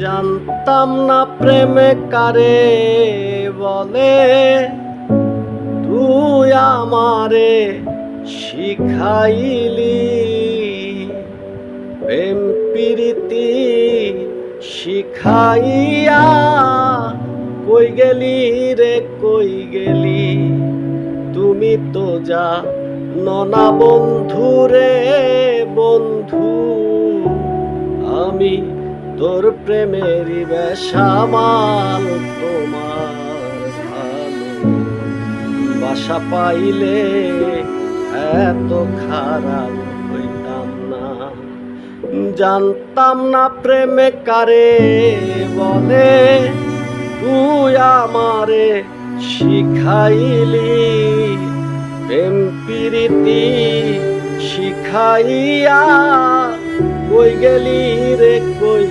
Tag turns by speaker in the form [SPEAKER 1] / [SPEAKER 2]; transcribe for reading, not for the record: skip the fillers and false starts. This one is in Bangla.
[SPEAKER 1] জানতাম না প্রেমে কারে বলে, তুই আমারে শিখাইলি। প্রেম প্রীতি শিখাইয়া কই গেলি রে কই গেলি। তুমি তো যা ননা বন্ধু রে বন্ধু, আমি তোর প্রেমেরই বেশামাল। তোমার ভালো বাসা পাইলে এত খারাপ হইতাম না। জানতাম না প্রেমে কারে বলে, তুই আমারে শিখাইলি। প্রেম প্রীতি শিখাইয়া কই গেলি রে কই